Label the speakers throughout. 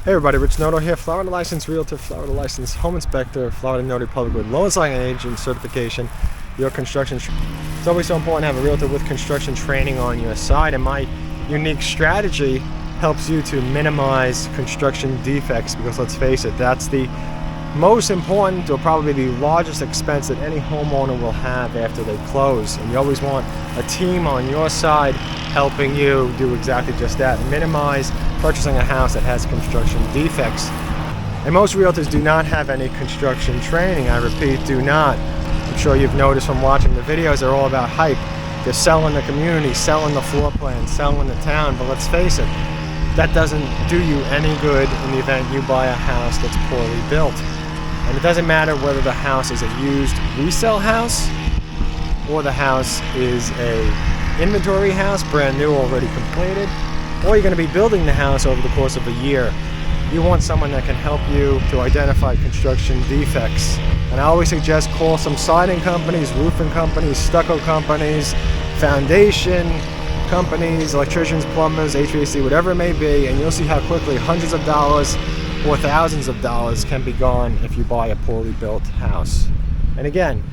Speaker 1: Hey everybody, Rich Noto here, Florida licensed realtor, Florida licensed home inspector, Florida notary public with loan signing agent certification. Your construction. It's always so important to have a realtor with construction training on your side, and my unique strategy helps you to minimize construction defects, because let's face it, that's the most important or probably the largest expense that any homeowner will have after they close. And you always want a team on your side helping you do exactly just that, minimize purchasing a house that has construction defects. And most realtors do not have any construction training. I repeat, do not. I'm sure you've noticed from watching the videos, they're all about hype. They're selling the community, selling the floor plan, selling the town, but let's face it, that doesn't do you any good in the event you buy a house that's poorly built. And it doesn't matter whether the house is a used resale house or the house is a inventory house, brand new, already completed, or you're going to be building the house over the course of a year. You want someone that can help you to identify construction defects. And I always suggest call some siding companies, roofing companies, stucco companies, foundation companies, electricians, plumbers, HVAC, whatever it may be, and you'll see how quickly hundreds of dollars or thousands of dollars can be gone if you buy a poorly built house. And again,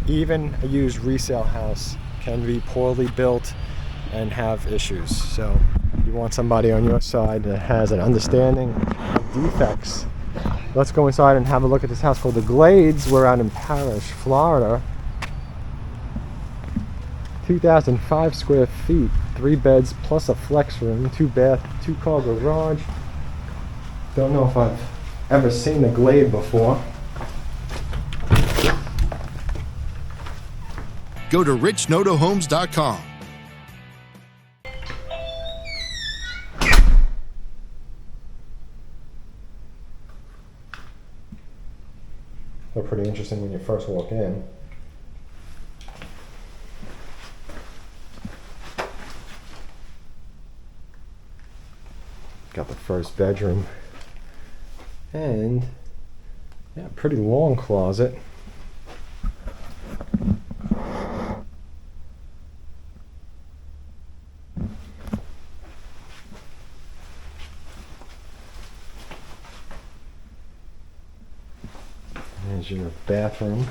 Speaker 1: even a used resale house can be poorly built and have issues. So you want somebody on your side that has an understanding of defects. Let's go inside and have a look at this house called The Glades. We're out in Parrish, Florida. 2,005 square feet, 3 beds plus a flex room, 2 bath, 2 car garage. Don't know if I've ever seen the Glade before.
Speaker 2: Go to richnotohomes.com.
Speaker 1: They're pretty interesting when you first walk in. Got the first bedroom. And yeah, pretty long closet. There's your bathroom.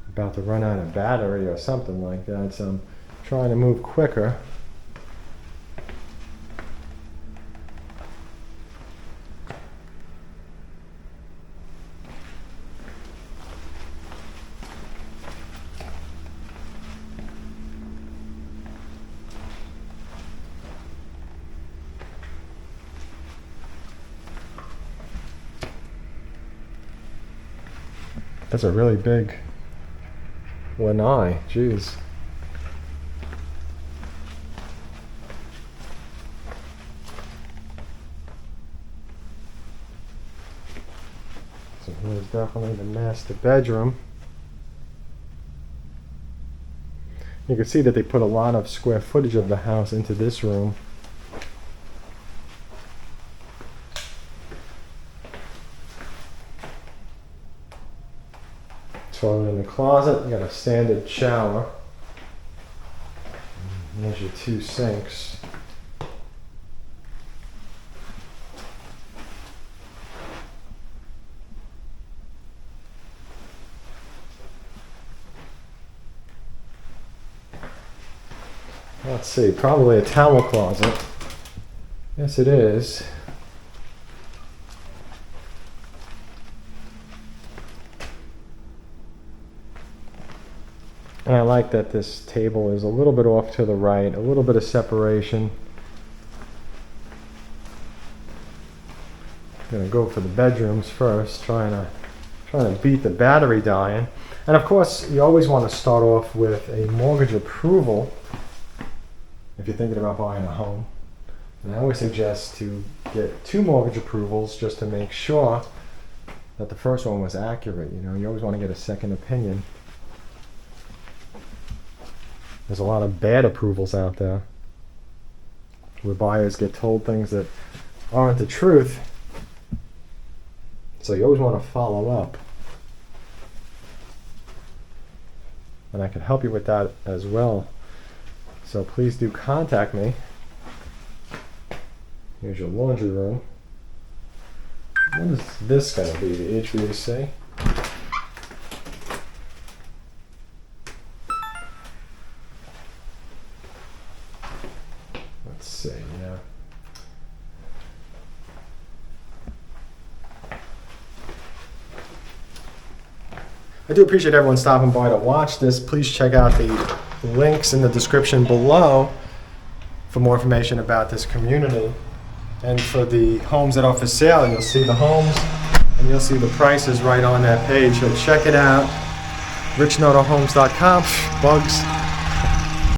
Speaker 1: About to run out of battery or something like that, so I'm trying to move quicker. That's a really big lanai, jeez. So here's definitely the master bedroom. You can see that they put a lot of square footage of the house into this room. So in the closet, you got a standard shower. And there's your 2 sinks. Let's see, probably a towel closet. Yes, it is. And I like that this table is a little bit off to the right, a little bit of separation. I'm gonna go for the bedrooms first, trying to beat the battery dying. And of course, you always want to start off with a mortgage approval if you're thinking about buying a home. And I always suggest to get 2 mortgage approvals just to make sure that the first one was accurate. You know, you always want to get a second opinion. There's a lot of bad approvals out there where buyers get told things that aren't the truth. So you always want to follow up. And I can help you with that as well. So please do contact me Here's your laundry room. What is this going to be? The HVAC? Let's see, yeah. I do appreciate everyone stopping by to watch this. Please check out the links in the description below for more information about this community. And for the homes that are for sale, you'll see the homes and you'll see the prices right on that page. So check it out. richnotohomes.com. Bugs.